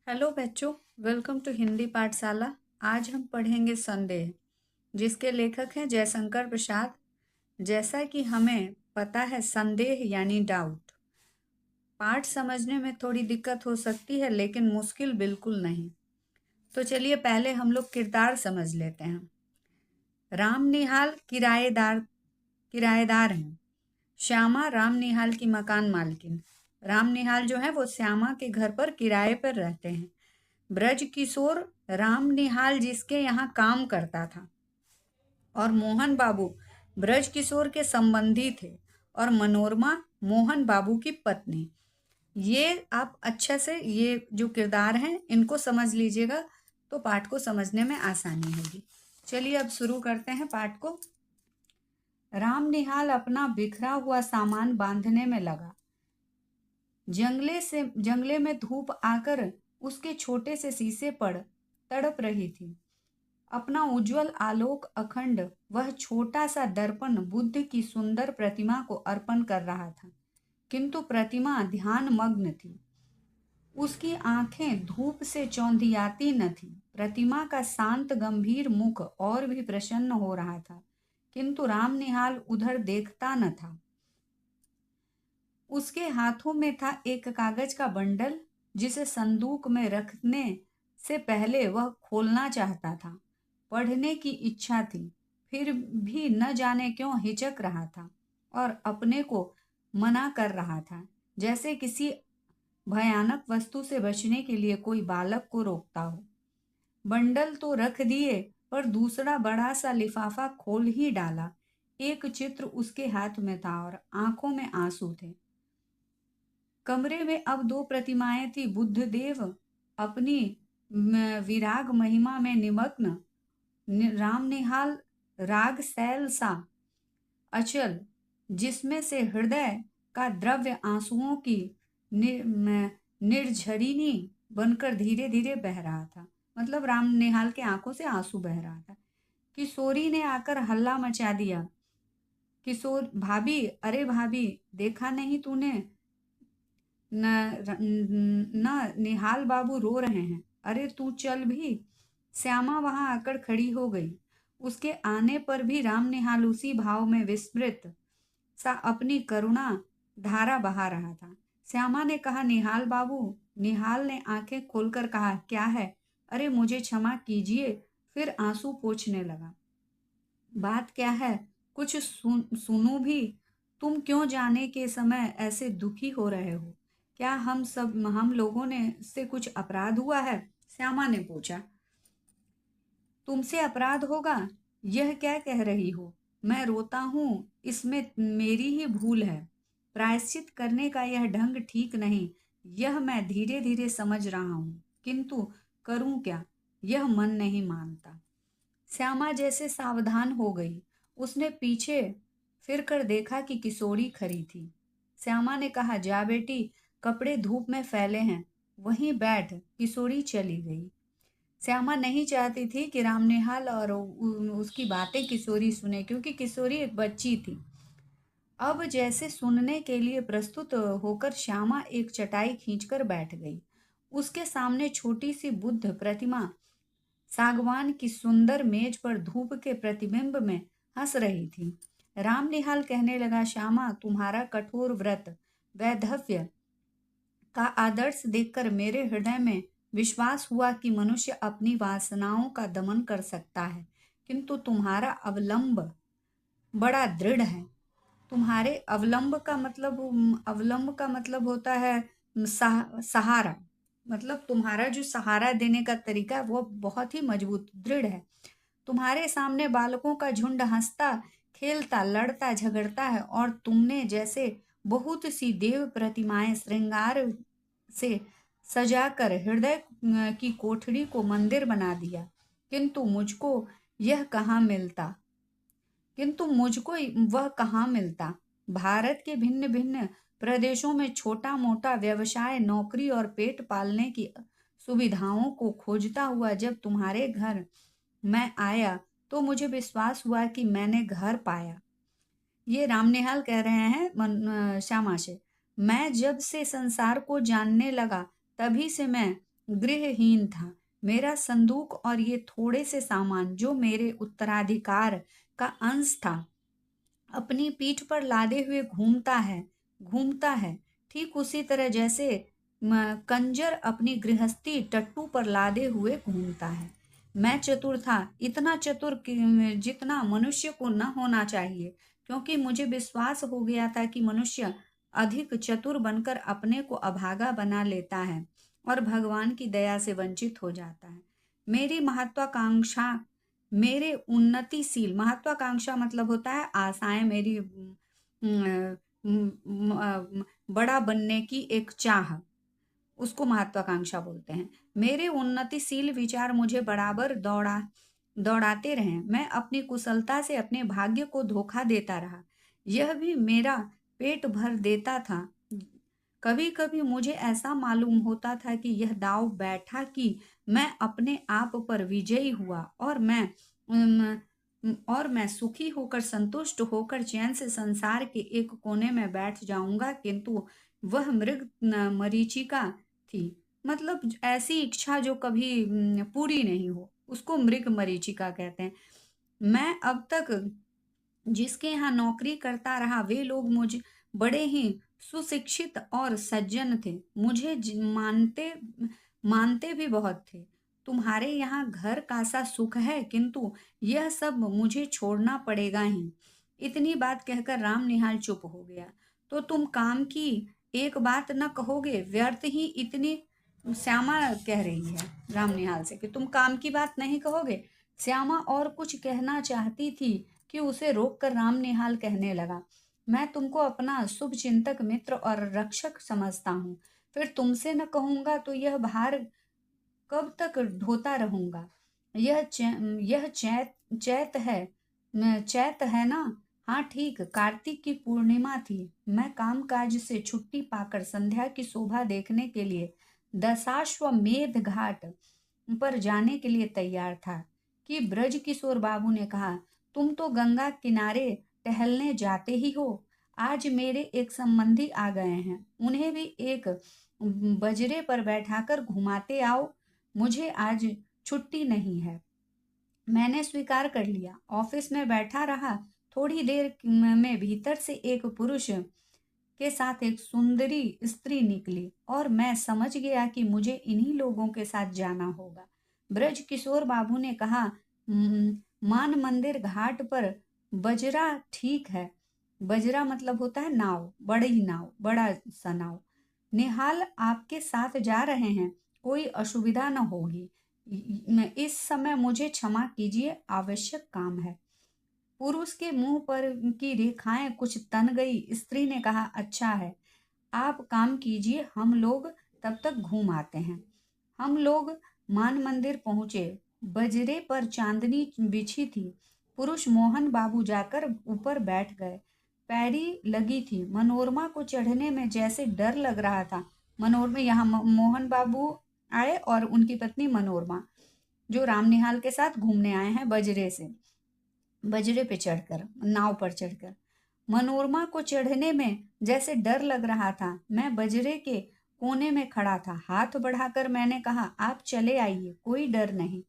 Hello बच्चों, welcome to Hindi पाठशाला। आज हम पढ़ेंगे संदेह, जिसके लेखक हैं जयशंकर प्रसाद। जैसा कि हमें पता है, संदेह यानी डाउट। पाठ समझने में थोड़ी दिक्कत हो सकती है, लेकिन मुश्किल बिल्कुल नहीं। तो चलिए पहले हम लोग किरदार समझ लेते हैं। राम निहाल किराएदार हैं। श्यामा राम निहाल की मकान मालकिन। राम निहाल जो है वो श्यामा के घर पर किराए पर रहते हैं। ब्रज किशोर राम निहाल जिसके यहाँ काम करता था, और मोहन बाबू ब्रज किशोर के संबंधी थे, और मनोरमा मोहन बाबू की पत्नी। ये आप अच्छे से ये जो किरदार हैं इनको समझ लीजिएगा, तो पाठ को समझने में आसानी होगी। चलिए अब शुरू करते हैं पाठ को। राम निहाल अपना बिखरा हुआ सामान बांधने में लगा। जंगले में धूप आकर उसके छोटे से शीशे पर तड़प रही थी। अपना उज्जवल आलोक अखंड वह छोटा सा दर्पण बुद्ध की सुंदर प्रतिमा को अर्पण कर रहा था, किंतु प्रतिमा ध्यान मग्न थी। उसकी आंखें धूप से चौंधियाती न थी। प्रतिमा का शांत गंभीर मुख और भी प्रसन्न हो रहा था, किंतु राम निहाल उधर देखता न था। उसके हाथों में था एक कागज का बंडल, जिसे संदूक में रखने से पहले वह खोलना चाहता था। पढ़ने की इच्छा थी, फिर भी न जाने क्यों हिचक रहा था और अपने को मना कर रहा था, जैसे किसी भयानक वस्तु से बचने के लिए कोई बालक को रोकता हो। बंडल तो रख दिए, पर दूसरा बड़ा सा लिफाफा खोल ही डाला। एक चित्र उसके हाथ में था और आंखों में आंसू थे। कमरे में अब दो प्रतिमाएं थी। बुद्धदेव अपनी विराग महिमा में निमग्न, राम निहाल राग शैल सा अचल, जिसमें से हृदय का द्रव्य आंसुओं की निर्झरिणी बनकर धीरे धीरे बह रहा था। मतलब राम निहाल के आंखों से आंसू बह रहा था। किशोरी ने आकर हल्ला मचा दिया। किशोर भाभी, अरे भाभी, देखा नहीं तूने? न निहाल बाबू रो रहे हैं। अरे तू चल भी। श्यामा वहां आकर खड़ी हो गई। उसके आने पर भी राम निहाल उसी भाव में विस्मृत सा अपनी करुणा धारा बहा रहा था। श्यामा ने कहा, निहाल बाबू। निहाल ने आंखें खोलकर कहा, क्या है? अरे मुझे क्षमा कीजिए। फिर आंसू पोंछने लगा। बात क्या है? कुछ सुनूं भी? तुम क्यों जाने के समय ऐसे दुखी हो रहे हो? क्या हम लोगों ने से कुछ अपराध हुआ है? श्यामा ने पूछा। तुमसे अपराध होगा? यह क्या कह रही हो? मैं रोता हूँ, इसमें मेरी ही भूल है। प्रायश्चित करने का यह ढंग ठीक नहीं। यह मैं धीरे धीरे समझ रहा हूँ, किंतु करूँ क्या? यह मन नहीं मानता। श्यामा जैसे सावधान हो गई। उसने पीछे फिर कर देखा कि किशोरी खड़ी थी। श्यामा ने कहा, जा बेटी, कपड़े धूप में फैले हैं, वहीं बैठ। किशोरी चली गई। श्यामा नहीं चाहती थी कि राम निहाल और उसकी बातें किशोरी सुने, क्योंकि किशोरी एक बच्ची थी। अब जैसे सुनने के लिए प्रस्तुत होकर श्यामा एक चटाई खींचकर बैठ गई। उसके सामने छोटी सी बुद्ध प्रतिमा सागवान की सुंदर मेज पर धूप के प्रतिबिंब में हंस रही थी। राम निहाल कहने लगा, श्यामा, तुम्हारा कठोर व्रत वैधव्य का आदर्श देखकर मेरे हृदय में विश्वास हुआ कि मनुष्य अपनी वासनाओं का दमन कर सकता है, किंतु तुम्हारा अवलंब बड़ा दृढ़ है। तुम्हारे अवलंब का मतलब होता है सहारा। मतलब तुम्हारा जो सहारा देने का तरीका है वो बहुत ही मजबूत दृढ़ है। तुम्हारे सामने बालकों का झुंड हंसता खेलता लड़ता झगड़ता है, और तुमने जैसे बहुत सी देव प्रतिमाएं श्रृंगार से सजाकर हृदय की कोठरी को मंदिर बना दिया, किंतु मुझको वह कहाँ मिलता। भारत के भिन्न भिन्न प्रदेशों में छोटा मोटा व्यवसाय, नौकरी और पेट पालने की सुविधाओं को खोजता हुआ जब तुम्हारे घर मैं आया, तो मुझे विश्वास हुआ कि मैंने घर पाया। ये रामनिहाल कह रहे हैं श्यामा से। मैं जब से संसार को जानने लगा, तभी से मैं गृहहीन था। मेरा संदूक और ये थोड़े से सामान जो मेरे उत्तराधिकार का अंश था अपनी पीठ पर लादे हुए घूमता है ठीक उसी तरह जैसे कंजर अपनी गृहस्थी टट्टू पर लादे हुए घूमता है। मैं चतुर था, इतना चतुर जितना मनुष्य को न होना चाहिए, क्योंकि मुझे विश्वास हो गया था कि मनुष्य अधिक चतुर बनकर अपने को अभागा बना लेता है और भगवान की दया से वंचित हो जाता है। मेरी महत्वाकांक्षा मेरे उन्नतिशील महत्वाकांक्षा मतलब होता है आशाएं, मेरी बड़ा बनने की एक चाह, उसको महत्वाकांक्षा बोलते हैं। मेरे उन्नतिशील विचार मुझे बराबर दौड़ाते रहे। मैं अपनी कुशलता से अपने भाग्य को धोखा देता रहा। यह भी मेरा पेट भर देता था। कभी कभी मुझे ऐसा मालूम होता था कि यह दांव बैठा कि मैं अपने आप पर विजयी हुआ और मैं सुखी होकर संतुष्ट होकर चैन से संसार के एक कोने में बैठ जाऊंगा, किंतु वह मृग मरीचिका थी। मतलब ऐसी इच्छा जो कभी पूरी नहीं हो, उसको मृग मरीचिका कहते हैं। मैं अब तक जिसके यहाँ नौकरी करता रहा वे लोग मुझे बड़े ही सुशिक्षित और सज्जन थे, मुझे मानते मानते भी बहुत थे। तुम्हारे यहाँ घर का सा सुख है, किंतु यह सब मुझे छोड़ना पड़ेगा ही। इतनी बात कहकर राम निहाल चुप हो गया। तो तुम काम की एक बात न कहोगे? व्यर्थ ही इतनी श्यामा कह रही है राम निहाल से कि तुम काम की बात नहीं कहोगे। श्यामा और कुछ कहना चाहती थी कि उसे रोककर राम निहाल कहने लगा, मैं तुमको अपना शुभ चिंतक मित्र और रक्षक समझता हूँ। फिर तुमसे न कहूंगा तो यह भार कब तक ढोता रहूंगा। यह चैत है ना? हाँ ठीक, कार्तिक की पूर्णिमा थी। मैं काम काज से छुट्टी पाकर संध्या की शोभा देखने के लिए दशाश्वमेध घाट पर जाने के लिए तैयार था कि ब्रज किशोर बाबू ने कहा, तुम तो गंगा किनारे टहलने जाते ही हो। आज मेरे एक संबंधी आ गए हैं, उन्हें भी एक बजरे पर बैठाकर घुमाते आओ। मुझे आज छुट्टी नहीं है। मैंने स्वीकार कर लिया। ऑफिस में बैठा रहा। थोड़ी देर में भीतर से एक पुरुष के साथ एक सुंदरी स्त्री निकली और मैं समझ गया कि मुझे इन्हीं लोगों के साथ जाना होगा। ब्रज किशोर बाबू ने कहा, मान मंदिर घाट पर बजरा ठीक है। बजरा मतलब होता है नाव, बड़ी नाव, बड़ा सा नाव। निहाल आपके साथ जा रहे हैं, कोई असुविधा न होगी। इस समय मुझे क्षमा कीजिए, आवश्यक काम है। पुरुष के मुंह पर की रेखाएं कुछ तन गई। स्त्री ने कहा, अच्छा है, आप काम कीजिए, हम लोग तब तक घूम आते हैं। हम लोग मान मंदिर पहुंचे। बजरे पर चांदनी बिछी थी। पुरुष मोहन बाबू जाकर ऊपर बैठ गए। पैरी लगी थी। मनोरमा को चढ़ने में जैसे डर लग रहा था। मनोरमा यहाँ मोहन बाबू आए और उनकी पत्नी मनोरमा, जो राम निहाल के साथ घूमने आए हैं बजरे पे चढ़कर, नाव पर चढ़कर। मनोरमा को चढ़ने में जैसे डर लग रहा था। मैं बजरे के कोने में खड़ा था। हाथ बढ़ाकर मैंने कहा, आप चले आइए, कोई डर नहीं।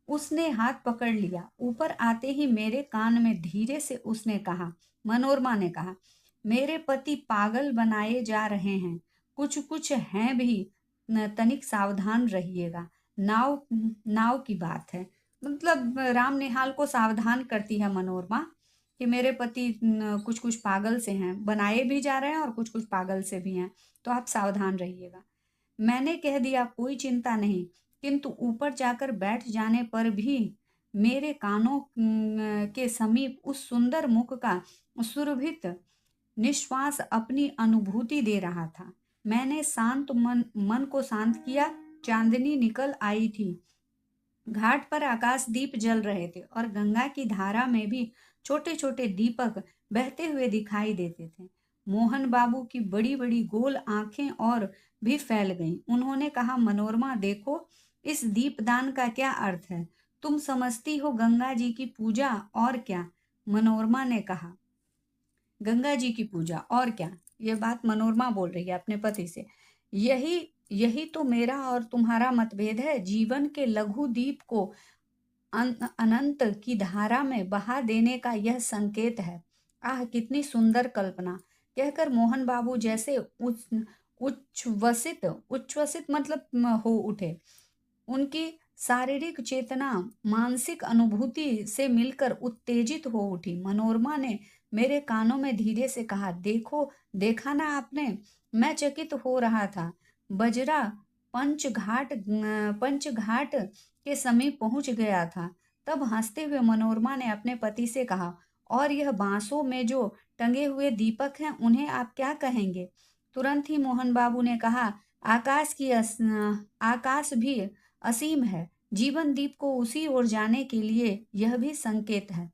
उसने हाथ पकड़ लिया। ऊपर आते ही मेरे कान में धीरे से उसने कहा, मनोरमा ने कहा, मेरे पति पागल बनाए जा रहे हैं, कुछ कुछ हैं भी, तनिक सावधान रहिएगा। नाव नाव की बात है। मतलब राम निहाल को सावधान करती है मनोरमा कि मेरे पति कुछ कुछ पागल से हैं, बनाए भी जा रहे हैं और कुछ कुछ पागल से भी हैं, तो आप सावधान रहिएगा। मैंने कह दिया, कोई चिंता नहीं, किंतु ऊपर जाकर बैठ जाने पर भी मेरे कानों के समीप उस सुंदर मुख का सुरभित निश्वास अपनी अनुभूति दे रहा था। मैंने शांत मन को शांत किया। चांदनी निकल आई थी। घाट पर आकाश दीप जल रहे थे और गंगा की धारा में भी छोटे छोटे दीपक बहते हुए दिखाई देते थे। मोहन बाबू की बड़ी बड़ी गोल आंखें और भी फैल गईं। उन्होंने कहा, मनोरमा देखो, इस दीपदान का क्या अर्थ है? तुम समझती हो गंगा जी की पूजा, और क्या? मनोरमा ने कहा, गंगा जी की पूजा और क्या? ये बात मनोरमा बोल रही है अपने पति से। यही यही तो मेरा और तुम्हारा मतभेद है। जीवन के लघु दीप को अनंत की धारा में बहा देने का यह संकेत है। आह, कितनी सुंदर कल्पना! कहकर मोहन बाबू जैसे उच्छ्वसित उच्छ्वसित मतलब हो उठे। उनकी शारीरिक चेतना मानसिक अनुभूति से मिलकर उत्तेजित हो उठी। मनोरमा ने मेरे कानों में धीरे से कहा, देखो, देखा ना आपने? मैं चकित हो रहा था। बजरा पंचघाट के समीप पहुंच गया था। तब हंसते हुए मनोरमा ने अपने पति से कहा, और यह बांसों में जो टंगे हुए दीपक हैं, उन्हें आप क्या कहेंगे? तुरंत ही मोहन बाबू ने कहा, आकाश भी असीम है। जीवन दीप को उसी ओर जाने के लिए यह भी संकेत है।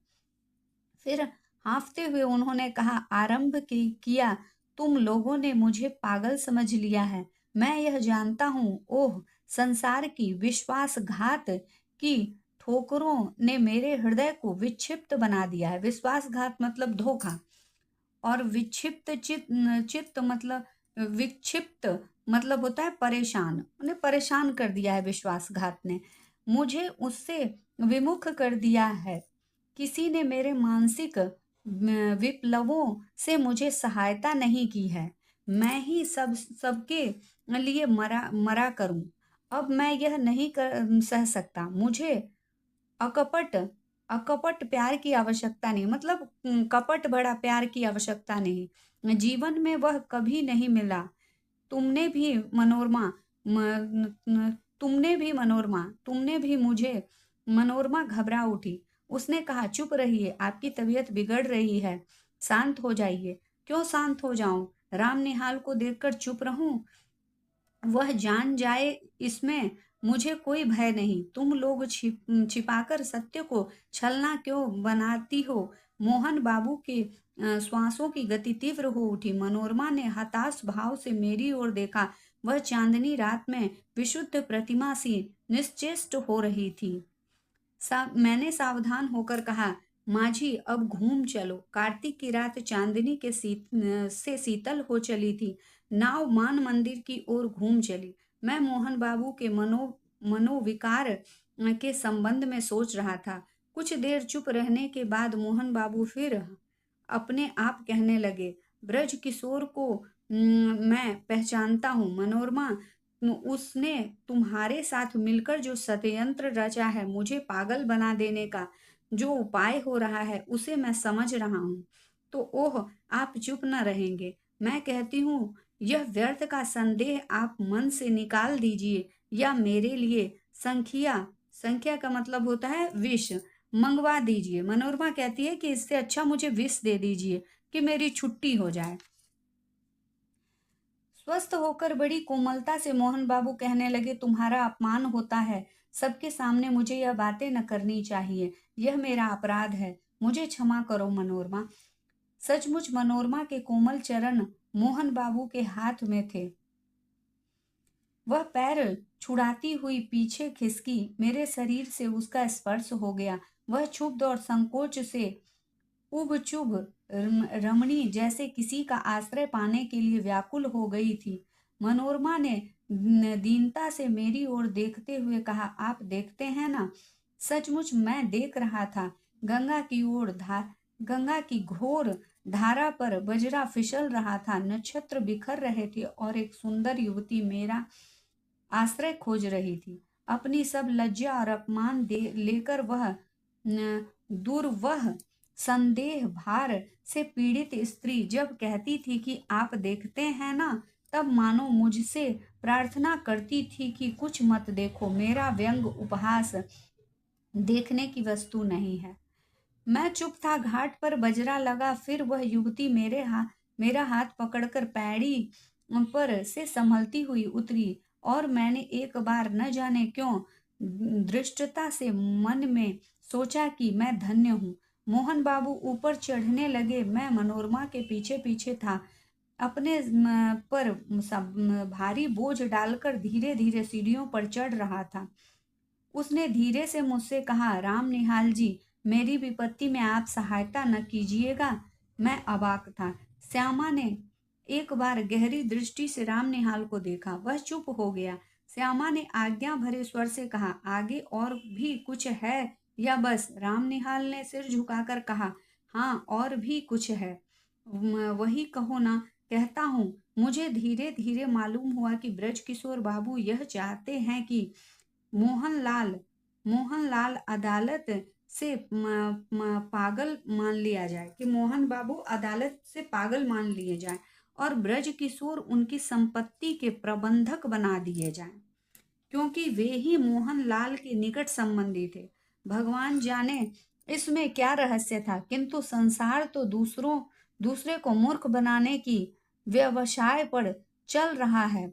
फिर हाँफते हुए उन्होंने कहा, किया। तुम लोगों ने मुझे पागल समझ लिया है। मैं यह जानता हूँ। ओह, संसार की विश्वासघात की ठोकरों ने मेरे हृदय को विक्षिप्त बना दिया है। विश्वासघात मतलब धोखा, और चित्त मतलब विक्षिप्त मतलब होता है परेशान। उन्हें परेशान कर दिया है विश्वासघात ने। मुझे उससे विमुख कर दिया है। किसी ने मेरे मानसिक विप्लवों से मुझे सहायता नहीं की है। मैं ही सबके लिए मरा मरा करूं। अब मैं यह नहीं सह सकता। मुझे अकपट अकपट प्यार की आवश्यकता नहीं, मतलब कपट भरा प्यार की आवश्यकता नहीं। जीवन में वह कभी नहीं मिला। तुमने भी मनोरमा तुमने भी मुझे। मनोरमा घबरा उठी। उसने कहा, चुप रहिए, आपकी तबीयत बिगड़ रही है। शांत हो जाइए। क्यों शांत हो जाऊं? राम निहाल को देखकर चुप रहूं? वह जान जाए, इसमें मुझे कोई भय नहीं। तुम लोग छिपाकर सत्य को छलना क्यों बनाती हो? मोहन बाबू के श्वासों की गति तीव्र हो उठी। मनोरमा ने हताश भाव से मेरी ओर देखा। वह चांदनी रात में विशुद्ध प्रतिमा सी निश्चेष्ट हो रही थी। मैंने सावधान होकर कहा, माझी, अब घूम चलो। कार्तिक की रात चांदनी के से शीतल हो चली थी। नाव मान मंदिर की ओर घूम चली। मैं मोहन बाबू के मनोविकार के संबंध में सोच रहा था। कुछ देर चुप रहने के बाद मोहन बाबू फिर अपने आप कहने लगे, ब्रज किशोर को मैं पहचानता हूँ। मनोरमा, उसने तुम्हारे साथ मिलकर जो षड्यंत्र रचा है, मुझे पागल बना देने का जो उपाय हो रहा है, उसे मैं समझ रहा हूँ। तो ओह, आप चुप न रहेंगे? मैं कहती हूँ, यह व्यर्थ का संदेह आप मन से निकाल दीजिए, या मेरे लिए संख्या संख्या का मतलब होता है विष, मंगवा दीजिए। मनोरमा कहती है कि इससे अच्छा मुझे विष दे दीजिए कि मेरी छुट्टी हो जाए। स्वस्थ होकर बड़ी कोमलता से मोहन बाबू कहने लगे, तुम्हारा अपमान होता है। सबके सामने मुझे यह बातें न करनी चाहिए। यह मेरा अपराध है। मुझे क्षमा करो मनोरमा। सचमुच मनोरमा के कोमल चरण मोहन बाबू के हाथ में थे। वह पैर छुड़ाती हुई पीछे खिसकी। मेरे शरीर से उसका स्पर्श हो गया। वह क्षुब्ध और संकोच से उबचुब रमणी जैसे किसी का आश्रय पाने के लिए व्याकुल हो गई थी। मनोरमा ने दीनता से मेरी ओर देखते हुए कहा, आप देखते हैं ना? सचमुच मैं देख रहा था। गंगा की घोर धारा पर बजरा फिसल रहा था। नक्षत्र बिखर रहे थे और एक सुंदर युवती मेरा आश्रय खोज रही थी। अपनी सब लज्जा और अपमान लेकर वह दुर्वह संदेह भार से पीड़ित स्त्री जब कहती थी कि आप देखते हैं ना, तब मानो मुझसे प्रार्थना करती थी कि कुछ मत देखो। मेरा व्यंग उपहास देखने की वस्तु नहीं है। मैं चुप था। घाट पर बजरा लगा। फिर वह युवती मेरा हाथ पकड़कर पैड़ी पर से संभलती हुई उतरी, और मैंने एक बार न जाने क्यों धृष्टता से मन में सोचा कि मैं धन्य हूँ। मोहन बाबू ऊपर चढ़ने लगे। मैं मनोरमा के पीछे पीछे था, अपने पर भारी बोझ डालकर धीरे धीरे सीढ़ियों पर चढ़ रहा था। उसने धीरे से मुझसे कहा, राम निहाल जी, मेरी विपत्ति में आप सहायता न कीजिएगा। मैं अवाक था। श्यामा ने एक बार गहरी दृष्टि से राम निहाल को देखा। वह चुप हो गया। श्यामा ने आज्ञा भरे स्वर से कहा, आगे और भी कुछ है या बस? राम निहाल ने सिर झुकाकर कहा, हाँ और भी कुछ है। वही कहो ना। कहता हूँ। मुझे धीरे धीरे मालूम हुआ कि ब्रजकिशोर बाबू यह चाहते हैं कि मोहनलाल मोहनलाल अदालत से पागल मान लिया जाए, कि मोहन बाबू अदालत से पागल मान लिए जाए और ब्रज किशोर उनकी संपत्ति के प्रबंधक बना दिए जाएं, क्योंकि वे ही मोहनलाल के निकट संबंधी थे। भगवान जाने इसमें क्या रहस्य था, किंतु संसार तो दूसरे को मूर्ख बनाने की व्यवसाय पर चल रहा है।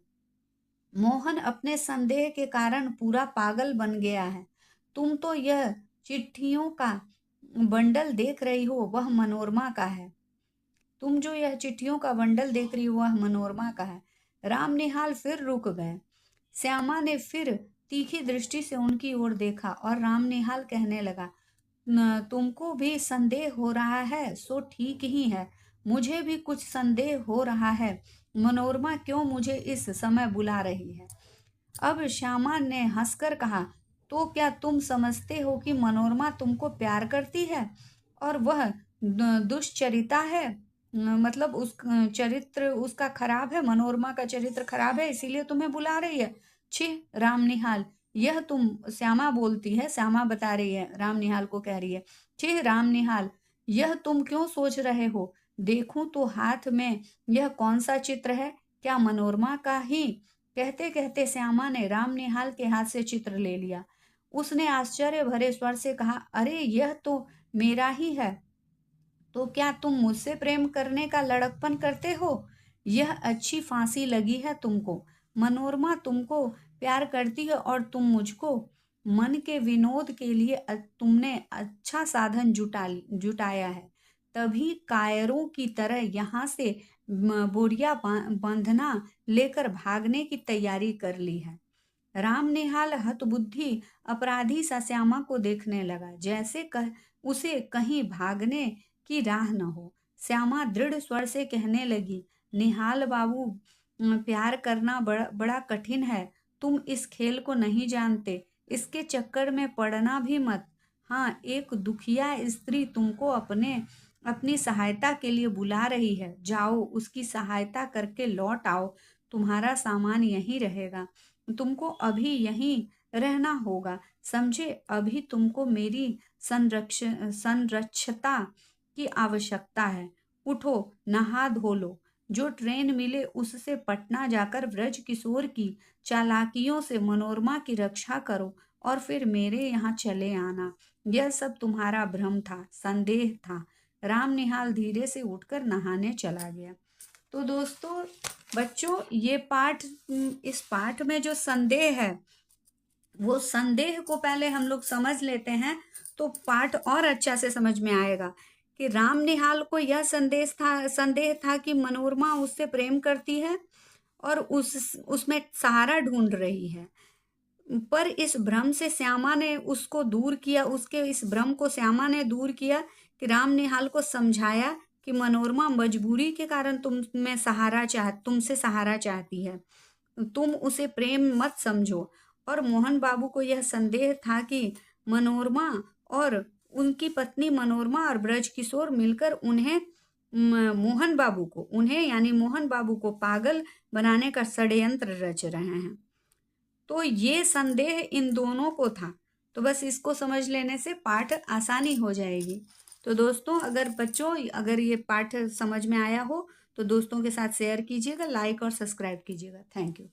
मोहन अपने संदेह के कारण पूरा पागल बन गया है। तुम तो यह चिट्ठियों का बंडल देख रही हो, वह मनोरमा का है। तुम जो यह चिट्ठियों का बंडल देख रही हो, वह मनोरमा का है। राम निहाल फिर रुक गए। श्यामा ने फिर तीखी दृष्टि से उनकी ओर देखा और राम निहाल कहने लगा, तुमको भी संदेह हो रहा है सो ठीक ही है। मुझे भी कुछ संदेह हो रहा है। मनोरमा क्यों मुझे इस समय बुला रही है? अब श्यामा ने हंसकर कहा, तो क्या तुम समझते हो कि मनोरमा तुमको प्यार करती है और वह दुष्चरिता है? मतलब उस चरित्र उसका खराब है, मनोरमा का चरित्र खराब है, इसीलिए तुम्हें बुला रही है। छी राम निहाल, यह तुम, श्यामा बोलती है, श्यामा बता रही है, राम निहाल को कह रही है, छी राम निहाल, यह तुम क्यों सोच रहे हो? देखूं तो हाथ में यह कौन सा चित्र है? क्या मनोरमा का ही? कहते कहते श्यामा ने राम निहाल के हाथ से चित्र ले लिया। उसने आश्चर्य भरे स्वर से कहा, अरे यह तो मेरा ही है। तो क्या तुम मुझसे प्रेम करने का लड़कपन करते हो? यह अच्छी फांसी लगी है तुमको। मनोरमा तुमको प्यार करती है और तुम मुझको। मन के विनोद के लिए तुमने अच्छा साधन जुटाया है, तभी कायरों की तरह यहाँ से बोरिया बंधना लेकर भागने की तैयारी कर ली है। राम निहाल हतबुद्धि अपराधी सा श्यामा को देखने लगा, जैसे उसे कहीं भागने की राह न हो। श्यामा दृढ़ स्वर से कहने लगी, निहाल बाबू, प्यार करना बड़ा कठिन है। तुम इस खेल को नहीं जानते, इसके चक्कर में पड़ना भी मत। हाँ, एक दुखिया स्त्री तुमको अपनी सहायता के लिए बुला रही है। जाओ, उसकी सहायता करके लौट आओ। तुम्हारा सामान यहीं रहेगा। तुमको अभी यहीं रहना होगा, समझे? अभी तुमको मेरी संरक्षता की आवश्यकता है। उठो, नहा धो लो। जो ट्रेन मिले उससे पटना जाकर ब्रज किशोर की चालाकियों से मनोरमा की रक्षा करो और फिर मेरे यहाँ चले आना। यह सब तुम्हारा भ्रम था, संदेह था। राम निहाल धीरे से उठकर नहाने चला गया। तो दोस्तों, बच्चों, ये पाठ, इस पाठ में जो संदेह है, वो संदेह को पहले हम लोग समझ लेते हैं तो पाठ और अच्छा से समझ में आएगा। कि राम निहाल को यह संदेह था कि मनोरमा उससे प्रेम करती है और उसमें सहारा ढूंढ रही है। पर इस भ्रम से श्यामा ने उसको दूर किया, उसके इस भ्रम को श्यामा ने दूर किया कि राम निहाल को समझाया कि मनोरमा मजबूरी के कारण तुमसे सहारा चाहती है, तुम उसे प्रेम मत समझो। और मोहन बाबू को यह संदेह था कि मनोरमा और उनकी पत्नी मनोरमा और ब्रज किशोर मिलकर उन्हें यानी मोहन बाबू को पागल बनाने का षड्यंत्र रच रहे हैं। तो ये संदेह इन दोनों को था। तो बस इसको समझ लेने से पाठ आसानी हो जाएगी। तो दोस्तों, अगर ये पाठ समझ में आया हो तो दोस्तों के साथ शेयर कीजिएगा, लाइक और सब्सक्राइब कीजिएगा। Thank you.